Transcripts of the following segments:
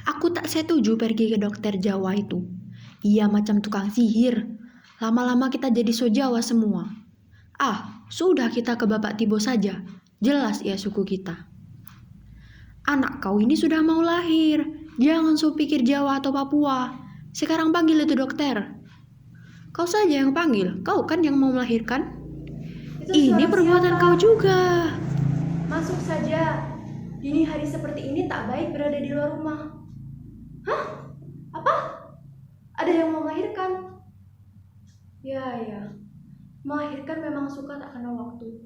Aku tak setuju pergi ke dokter Jawa itu. Ia macam tukang sihir. Lama-lama kita jadi so Jawa semua. Sudah kita ke Bapak Tibo saja. Jelas ia suku kita. Anak kau ini sudah mau lahir. Jangan so pikir Jawa atau Papua. Sekarang panggil itu dokter. Kau saja yang panggil. Kau kan yang mau melahirkan. Ini perbuatan kau juga. Masuk saja. Dini hari seperti ini tak baik berada di luar rumah. Hah? Apa? Ada yang mau melahirkan? Ya. Melahirkan memang suka tak kenal waktu.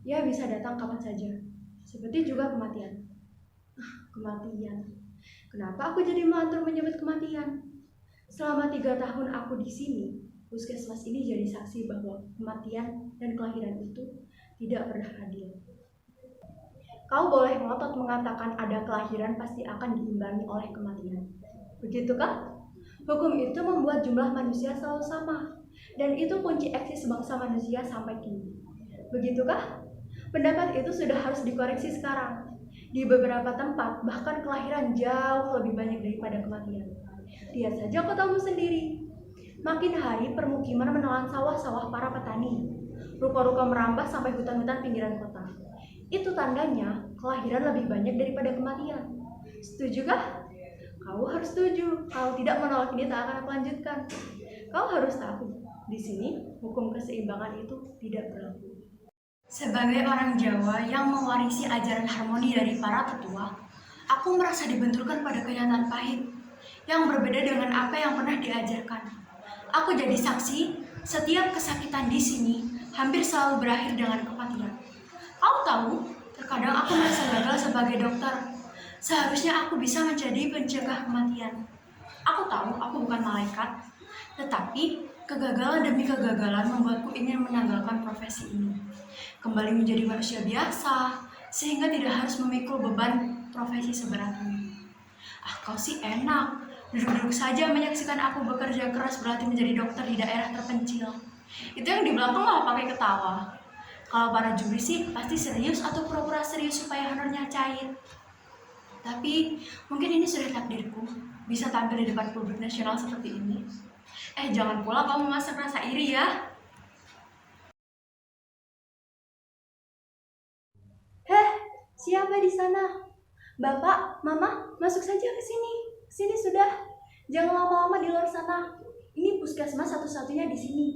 Ya bisa datang kapan saja. Seperti juga kematian. Kematian. Kenapa aku jadi melantur menyebut kematian? Selama 3 tahun aku di sini, puskesmas ini jadi saksi bahwa kematian dan kelahiran itu tidak pernah adil. Kau boleh ngotot mengatakan ada kelahiran pasti akan diimbangi oleh kematian. Begitukah? Hukum itu membuat jumlah manusia selalu sama, dan itu kunci eksis bangsa manusia sampai kini. Begitukah? Pendapat itu sudah harus dikoreksi sekarang. Di beberapa tempat, bahkan kelahiran jauh lebih banyak daripada kematian. Lihat saja kotamu sendiri. Makin hari permukiman menelan sawah-sawah para petani. Ruko-ruko merambah sampai hutan-hutan pinggiran kota. Itu tandanya kelahiran lebih banyak daripada kematian. Setujukah? Kau harus setuju. Kalau tidak, menolak ini tak akan aku lanjutkan. Kau harus tahu, di sini hukum keseimbangan itu tidak berlaku. Sebagai orang Jawa yang mewarisi ajaran harmoni dari para tetua, aku merasa dibenturkan pada kenyataan pahit yang berbeda dengan apa yang pernah diajarkan. Aku jadi saksi, setiap kesakitan di sini hampir selalu berakhir dengan kematian. Kau tahu, terkadang aku merasa gagal sebagai dokter. Seharusnya aku bisa menjadi pencegah kematian. Aku tahu aku bukan malaikat, tetapi kegagalan demi kegagalan membuatku ingin menanggalkan profesi ini. Kembali menjadi manusia biasa, sehingga tidak harus memikul beban profesi seberat ini. Kau sih enak, duduk-duduk saja menyaksikan aku bekerja keras berlatih menjadi dokter di daerah terpencil. Itu yang di belakang malah pakai ketawa. Kalau para juri sih pasti serius atau pura-pura serius supaya honornya cair. Tapi mungkin ini sudah takdirku, bisa tampil di depan publik nasional seperti ini. Jangan pula kamu memasak rasa iri ya. Siapa di sana? Bapak, Mama, masuk saja ke sini. Sini sudah. Jangan lama-lama di luar sana. Ini puskesmas satu-satunya di sini.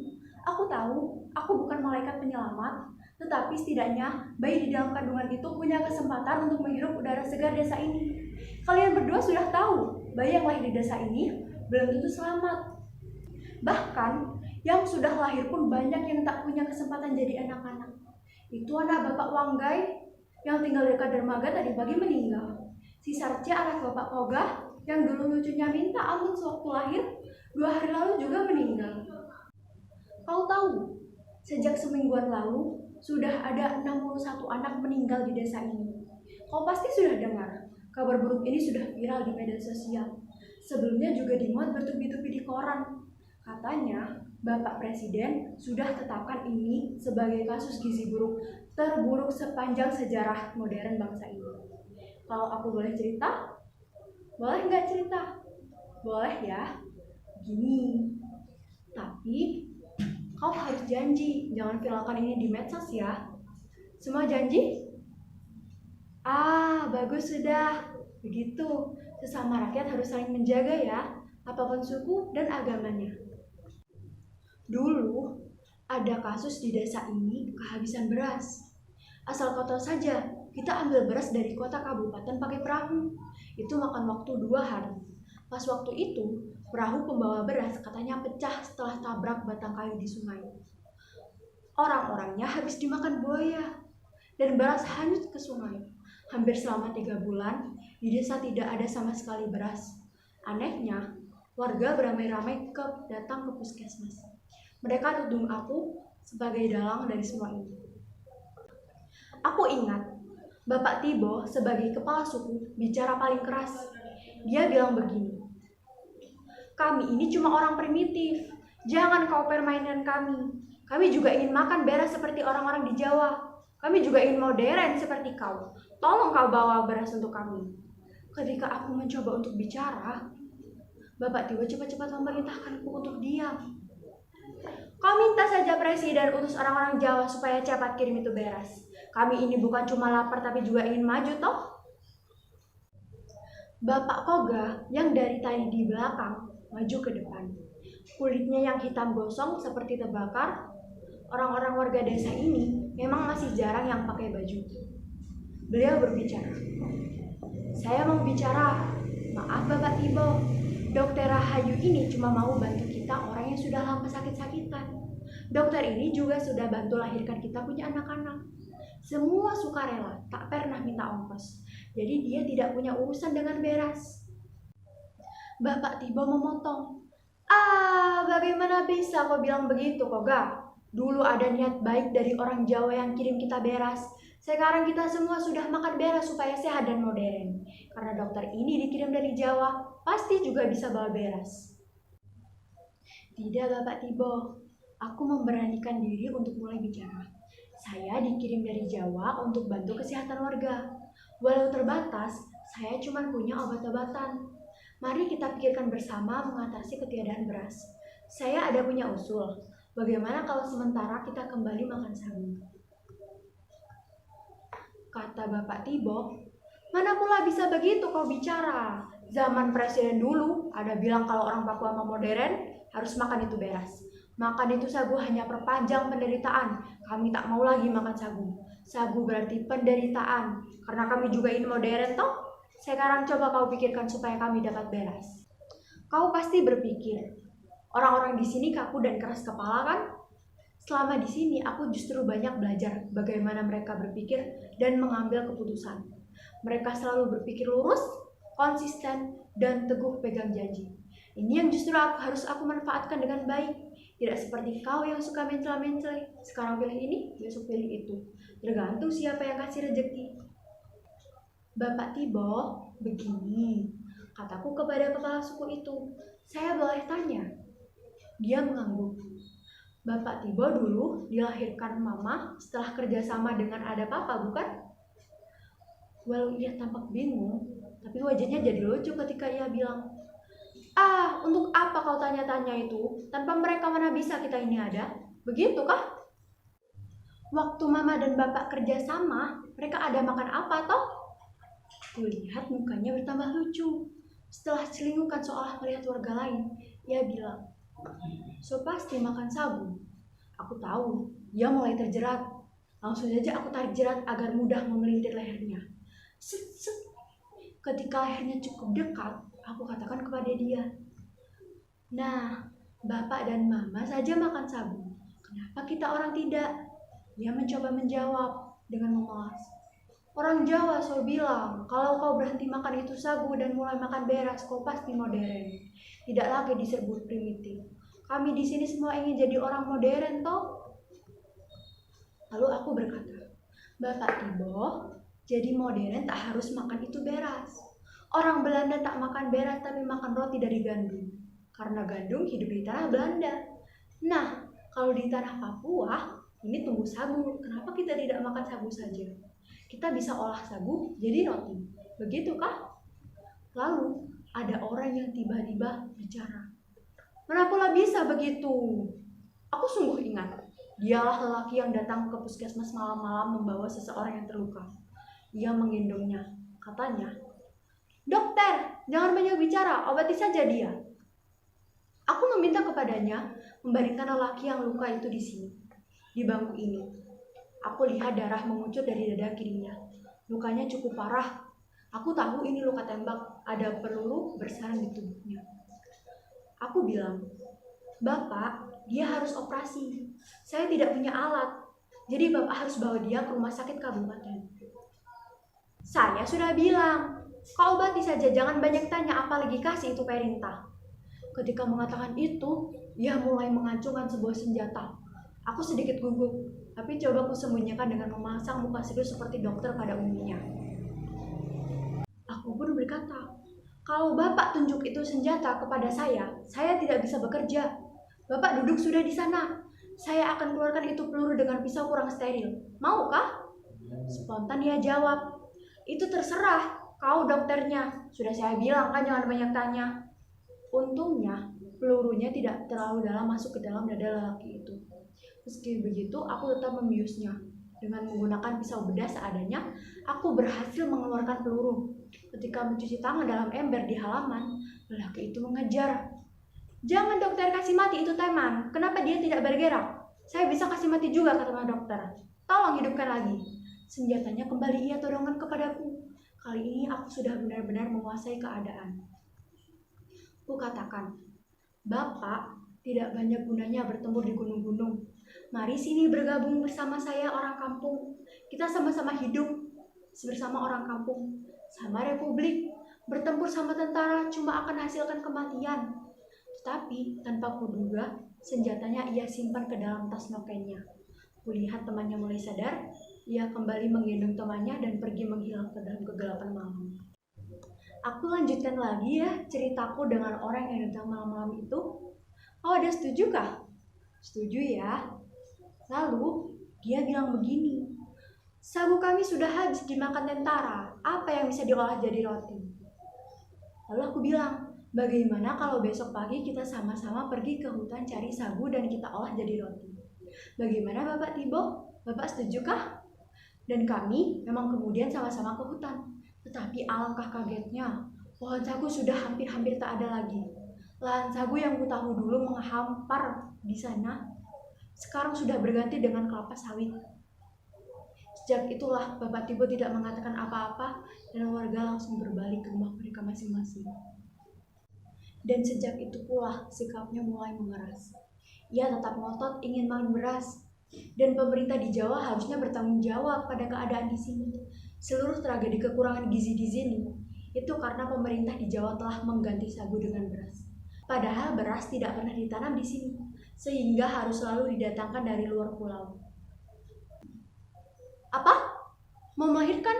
Aku tahu, aku bukan malaikat penyelamat, tetapi setidaknya bayi di dalam kandungan itu punya kesempatan untuk menghirup udara segar desa ini. Kalian berdua sudah tahu, bayi yang lahir di desa ini belum tentu selamat. Bahkan, yang sudah lahir pun banyak yang tak punya kesempatan jadi anak-anak. Itu anak Bapak Wanggai yang tinggal dekat dermaga tadi pagi meninggal. Si Sarce anak Bapak Koga yang dulu lucunya minta ampun sewaktu lahir, 2 hari lalu juga meninggal. Kau tahu, sejak semingguan lalu sudah ada 61 anak meninggal di desa ini. Kau pasti sudah dengar, kabar buruk ini sudah viral di media sosial. Sebelumnya juga dimuat bertubi-tubi di koran. Katanya, Bapak Presiden sudah tetapkan ini sebagai kasus gizi buruk terburuk sepanjang sejarah modern bangsa ini. Kalau aku boleh cerita? Boleh nggak cerita? Boleh ya. Gini, tapi kau harus janji, jangan viralkan ini di medsos ya. Semua janji? Bagus sudah. Begitu, sesama rakyat harus saling menjaga ya, apapun suku dan agamanya. Dulu, ada kasus di desa ini kehabisan beras. Asal kau tahu saja, kita ambil beras dari kota kabupaten pakai perahu. Itu makan waktu 2 hari. Pas waktu itu, perahu pembawa beras katanya pecah setelah tabrak batang kayu di sungai. Orang-orangnya habis dimakan buaya, dan beras hanyut ke sungai. Hampir selama 3 bulan, di desa tidak ada sama sekali beras. Anehnya, warga beramai-ramai datang ke puskesmas. Mereka tudung aku sebagai dalang dari semua ini. Aku ingat, Bapak Tibo sebagai kepala suku bicara paling keras. Dia bilang begini, kami ini cuma orang primitif, jangan kau permainkan kami. Kami juga ingin makan beras seperti orang-orang di Jawa. Kami juga ingin modern seperti kau. Tolong kau bawa beras untuk kami. Ketika aku mencoba untuk bicara, Bapak Tibo cepat-cepat memerintahkanku untuk diam. Kau minta saja presiden utus orang-orang Jawa supaya cepat kirim itu beres. Kami ini bukan cuma lapar tapi juga ingin maju toh. Bapak Koga yang dari tadi di belakang maju ke depan. Kulitnya yang hitam gosong seperti terbakar. Orang-orang warga desa ini memang masih jarang yang pakai baju. Beliau berbicara. Saya mau bicara. Maaf Bapak Tibo, Dokter Rahayu ini cuma mau bantu kita orang yang sudah lama sakit-sakitan. Dokter ini juga sudah bantu lahirkan kita punya anak-anak. Semua sukarela, tak pernah minta ongkos. Jadi dia tidak punya urusan dengan beras. Bapak Tibo memotong. Bagaimana bisa kau bilang begitu, Koga? Dulu ada niat baik dari orang Jawa yang kirim kita beras. Sekarang kita semua sudah makan beras supaya sehat dan modern. Karena dokter ini dikirim dari Jawa, pasti juga bisa bawa beras. Tidak, Bapak Tibo. Aku memberanikan diri untuk mulai bicara. Saya dikirim dari Jawa untuk bantu kesehatan warga. Walau terbatas, saya cuma punya obat-obatan. Mari kita pikirkan bersama mengatasi ketiadaan beras. Saya ada punya usul. Bagaimana kalau sementara kita kembali makan sagu? Kata Bapak Tibo, mana pula bisa begitu kau bicara? Zaman presiden dulu ada bilang kalau orang Papua mau modern harus makan itu beras. Makan itu sagu hanya perpanjang penderitaan. Kami tak mau lagi makan sagu. Sagu berarti penderitaan. Karena kami juga ingin modern toh. Sekarang coba kau pikirkan supaya kami dapat beras. Kau pasti berpikir, orang-orang di sini kaku dan keras kepala kan? Selama di sini aku justru banyak belajar bagaimana mereka berpikir dan mengambil keputusan. Mereka selalu berpikir lurus, konsisten, dan teguh pegang janji. Ini yang justru harus aku manfaatkan dengan baik. Tidak seperti kau yang suka mencela-mencela. Sekarang pilih ini, besok pilih itu. Tergantung siapa yang kasih rezeki. Bapak Tibo, begini, kataku kepada kepala suku itu. Saya boleh tanya? Dia mengangguk. Bapak Tibo dulu dilahirkan mama setelah kerjasama dengan ada papa, bukan? Walau ia tampak bingung, tapi wajahnya jadi lucu ketika ia bilang, untuk apa kau tanya-tanya itu? Tanpa mereka mana bisa kita ini ada? Begitu kah? Waktu mama dan bapak kerjasama, mereka ada makan apa toh? Kulihat mukanya bertambah lucu. Setelah celingkukan seolah melihat warga lain, ia bilang, so pasti makan sagu. Aku tahu, dia mulai terjerat. Langsung saja aku tarik jerat agar mudah memelintir lehernya. Set, set. Ketika lehernya cukup dekat, aku katakan kepada dia, nah, bapak dan mama saja makan sagu. Kenapa kita orang tidak? Dia mencoba menjawab dengan memelas. Orang Jawa so bilang, kalau kau berhenti makan itu sagu dan mulai makan beras, kau pasti modern. Tidak lagi disebut primitif. Kami di sini semua ingin jadi orang modern toh. Lalu aku berkata, Bapak Tibo, jadi modern tak harus makan itu beras. Orang Belanda tak makan beras tapi makan roti dari gandum. Karena gandum hidup di tanah Belanda. Nah, kalau di tanah Papua, ini tumbuh sagu. Kenapa kita tidak makan sagu saja? Kita bisa olah sagu jadi roti. Begitu kah? Lalu ada orang yang tiba-tiba bicara. Mana pula bisa begitu? Aku sungguh ingat. Dialah lelaki yang datang ke puskesmas malam-malam membawa seseorang yang terluka. Ia menggendongnya. Katanya, dokter, jangan banyak bicara, obati saja dia. Aku meminta kepadanya membaringkan lelaki yang luka itu di sini, di bangku ini. Aku lihat darah mengucur dari dada kirinya. Lukanya cukup parah. Aku tahu ini luka tembak, ada peluru bersarang di tubuhnya. Aku bilang, Bapak, dia harus operasi. Saya tidak punya alat. Jadi Bapak harus bawa dia ke rumah sakit kabupaten. Saya sudah bilang, kau obati saja, jangan banyak tanya, apalagi kasih itu perintah. Ketika mengatakan itu, dia mulai mengacungkan sebuah senjata. Aku sedikit gugup, tapi coba ku sembunyikan dengan memasang muka serius seperti dokter pada umumnya. Aku pun berkata, kalau Bapak tunjuk itu senjata kepada saya tidak bisa bekerja. Bapak duduk sudah di sana. Saya akan keluarkan itu peluru dengan pisau kurang steril. Maukah? Spontan dia jawab, itu terserah. Kau dokternya, sudah saya bilang kan jangan banyak tanya. Untungnya, pelurunya tidak terlalu dalam masuk ke dalam dada lelaki itu. Meski begitu, aku tetap membiusnya. Dengan menggunakan pisau bedah seadanya, aku berhasil mengeluarkan peluru. Ketika mencuci tangan dalam ember di halaman, lelaki itu mengejar. Jangan dokter, kasih mati itu teman. Kenapa dia tidak bergerak? Saya bisa kasih mati juga, kata dokter. Tolong hidupkan lagi. Senjatanya kembali ia todongkan kepadaku. Kali ini aku sudah benar-benar menguasai keadaan. Ku katakan, Bapak tidak banyak gunanya bertempur di gunung-gunung. Mari sini bergabung bersama saya orang kampung. Kita sama-sama hidup bersama orang kampung, sama republik. Bertempur sama tentara cuma akan hasilkan kematian. Tetapi tanpa kuduga, senjatanya ia simpan ke dalam tas nokennya. Kulihat temannya mulai sadar, ia kembali menggendong temannya dan pergi menghilang ke dalam kegelapan malam. Aku lanjutkan lagi ya ceritaku dengan orang yang datang malam-malam itu. Oh, ada setuju kah? Setuju ya. Lalu dia bilang begini, sagu kami sudah habis dimakan tentara, apa yang bisa diolah jadi roti? Lalu aku bilang, bagaimana kalau besok pagi kita sama-sama pergi ke hutan cari sagu dan kita olah jadi roti? Bagaimana Bapak Tibo? Bapak setuju kah? Dan kami memang kemudian sama-sama ke hutan. Tetapi alangkah kagetnya, pohon sagu sudah hampir-hampir tak ada lagi. Lahan sagu yang ku tahu dulu menghampar di sana, sekarang sudah berganti dengan kelapa sawit. Sejak itulah Bapak Tibo tidak mengatakan apa-apa dan warga langsung berbalik ke rumah mereka masing-masing. Dan sejak itu pula sikapnya mulai mengeras. Ia tetap ngotot ingin makan beras. Dan pemerintah di Jawa harusnya bertanggung jawab pada keadaan di sini. Seluruh tragedi kekurangan gizi di sini itu karena pemerintah di Jawa telah mengganti sagu dengan beras. Padahal beras tidak pernah ditanam di sini, sehingga harus selalu didatangkan dari luar pulau. Apa? Mau melahirkan?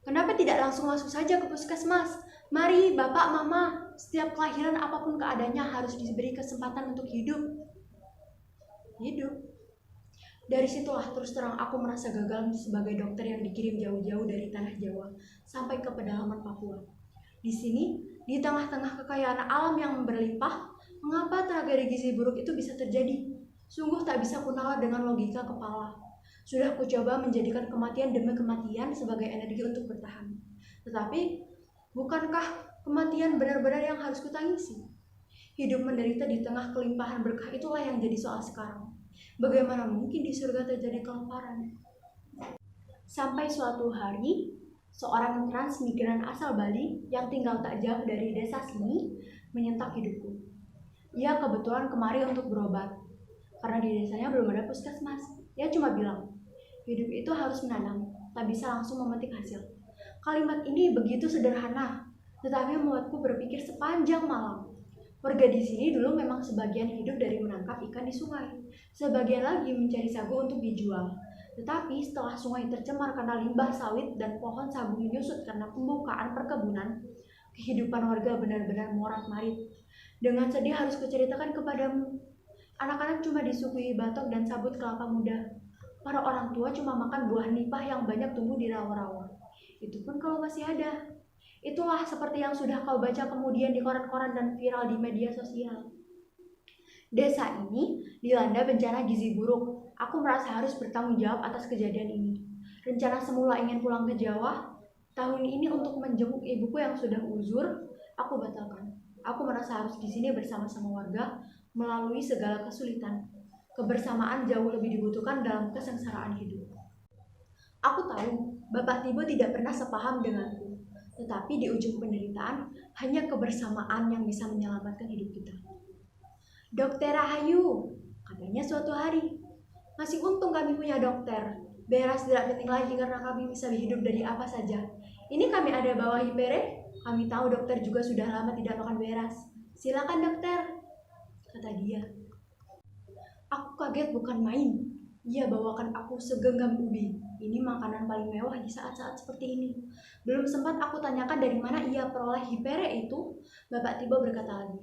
Kenapa tidak langsung masuk saja ke puskesmas? Mari, Bapak, Mama, setiap kelahiran apapun keadaannya harus diberi kesempatan untuk hidup. Hidup? Dari situlah terus terang aku merasa gagal sebagai dokter yang dikirim jauh-jauh dari tanah Jawa sampai ke pedalaman Papua. Di sini, di tengah-tengah kekayaan alam yang berlimpah, mengapa tragedi gizi buruk itu bisa terjadi? Sungguh tak bisa kunalar dengan logika kepala. Sudah kucoba menjadikan kematian demi kematian sebagai energi untuk bertahan. Tetapi, bukankah kematian benar-benar yang harus kutangisi? Hidup menderita di tengah kelimpahan berkah itulah yang jadi soal sekarang. Bagaimana mungkin di surga terjadi kelaparan? Sampai suatu hari, seorang transmigran asal Bali yang tinggal tak jauh dari desa sini menyentak hidupku. Ia kebetulan kemari untuk berobat, karena di desanya belum ada puskesmas. Ia cuma bilang, hidup itu harus menanam, tak bisa langsung memetik hasil. Kalimat ini begitu sederhana, tetapi membuatku berpikir sepanjang malam. Warga di sini dulu memang sebagian hidup dari menangkap ikan di sungai, sebagian lagi mencari sagu untuk dijual. Tetapi setelah sungai tercemar karena limbah sawit dan pohon sagu menyusut karena pembukaan perkebunan, kehidupan warga benar-benar morat-marit. Dengan sedih harus kuceritakan kepadamu, anak-anak cuma disuguhi batok dan sabut kelapa muda. Para orang tua cuma makan buah nipah yang banyak tumbuh di rawa-rawa. Itu pun kalau masih ada. Itulah seperti yang sudah kau baca kemudian di koran-koran dan viral di media sosial. Desa ini dilanda bencana gizi buruk. Aku merasa harus bertanggung jawab atas kejadian ini. Rencana semula ingin pulang ke Jawa tahun ini untuk menjenguk ibuku yang sudah uzur, aku batalkan. Aku merasa harus di sini bersama-sama warga melalui segala kesulitan. Kebersamaan jauh lebih dibutuhkan dalam kesengsaraan hidup. Aku tahu Bapak Tibo tidak pernah sepaham denganku. Tetapi di ujung penderitaan, hanya kebersamaan yang bisa menyelamatkan hidup kita. Dokter Rahayu, katanya suatu hari, masih untung kami punya dokter. Beras tidak penting lagi karena kami bisa hidup dari apa saja. Ini kami ada bawa hipere, kami tahu dokter juga sudah lama tidak makan beras. Silakan dokter, kata dia. Aku kaget bukan main. Ia bawakan aku segenggam ubi. Ini makanan paling mewah di saat-saat seperti ini. Belum sempat aku tanyakan dari mana ia peroleh hipere itu, Bapak Tibo berkata lagi.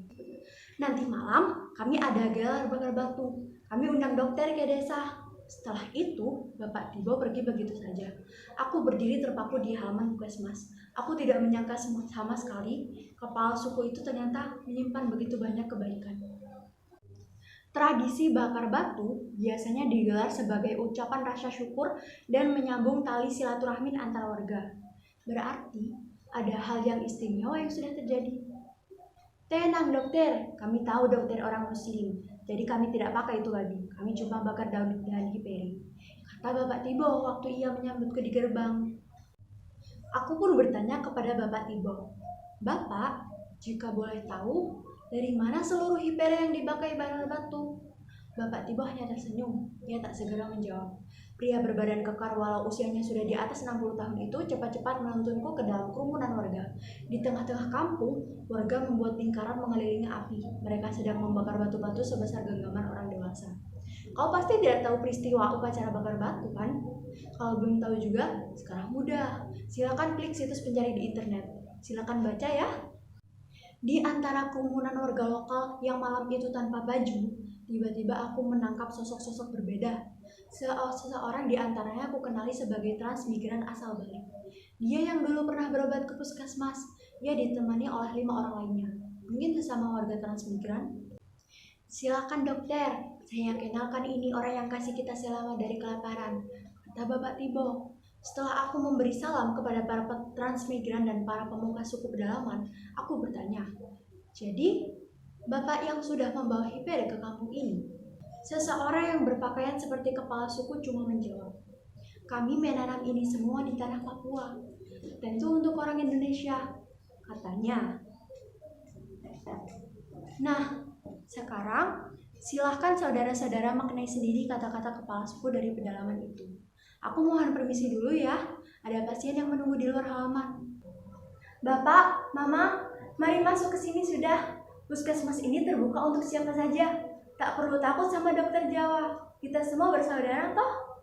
Nanti malam kami ada gelar bakar batu. Kami undang dokter ke desa. Setelah itu, Bapak Tibo pergi begitu saja. Aku berdiri terpaku di halaman puskesmas. Aku tidak menyangka sama sekali kepala suku itu ternyata menyimpan begitu banyak kebaikan. Tradisi bakar batu biasanya digelar sebagai ucapan rasa syukur dan menyambung tali silaturahmi antar warga. Berarti ada hal yang istimewa yang sudah terjadi. Tenang dokter, kami tahu dokter orang muslim, jadi kami tidak pakai itu babi. Kami cuma bakar daun dan hiperi, kata Bapak Tibo waktu ia menyambutku di gerbang. Aku pun bertanya kepada Bapak Tibo, Bapak, jika boleh tahu, dari mana seluruh hiperi yang dibakar bakar batu? Bapak Tibo hanya tersenyum, ia tak segera menjawab. Pria berbadan kekar walau usianya sudah di atas 60 tahun itu cepat-cepat menuntunku ke dalam kerumunan warga. Di tengah-tengah kampung, warga membuat lingkaran mengelilingi api. Mereka sedang membakar batu-batu sebesar genggaman orang dewasa. Kau pasti tidak tahu peristiwa upacara bakar batu, kan? Kalau belum tahu juga, sekarang mudah. Silakan klik situs pencari di internet. Silakan baca ya. Di antara kerumunan warga lokal yang malam itu tanpa baju, tiba-tiba aku menangkap sosok-sosok berbeda. Seseorang di antaranya aku kenali sebagai transmigran asal Bali. Dia yang dulu pernah berobat ke puskesmas. Dia ditemani oleh 5 orang lainnya. Mungkin sesama warga transmigran. Silakan dokter, saya kenalkan ini orang yang kasih kita selamat dari kelaparan, kata Bapak Tibo. Setelah aku memberi salam kepada para transmigran dan para pemuka suku pedalaman, aku bertanya, jadi Bapak yang sudah membawa hiperi ke kampung ini? Seseorang yang berpakaian seperti kepala suku cuma menjawab, kami menanam ini semua di tanah Papua, tentu untuk orang Indonesia, katanya. Nah, sekarang silahkan saudara-saudara maknai sendiri kata-kata kepala suku dari pedalaman itu. Aku mohon permisi dulu ya, ada pasien yang menunggu di luar halaman. Bapak, Mama, mari masuk ke sini sudah. Puskesmas ini terbuka untuk siapa saja. Tak perlu takut sama dokter Jawa. Kita semua bersaudara toh.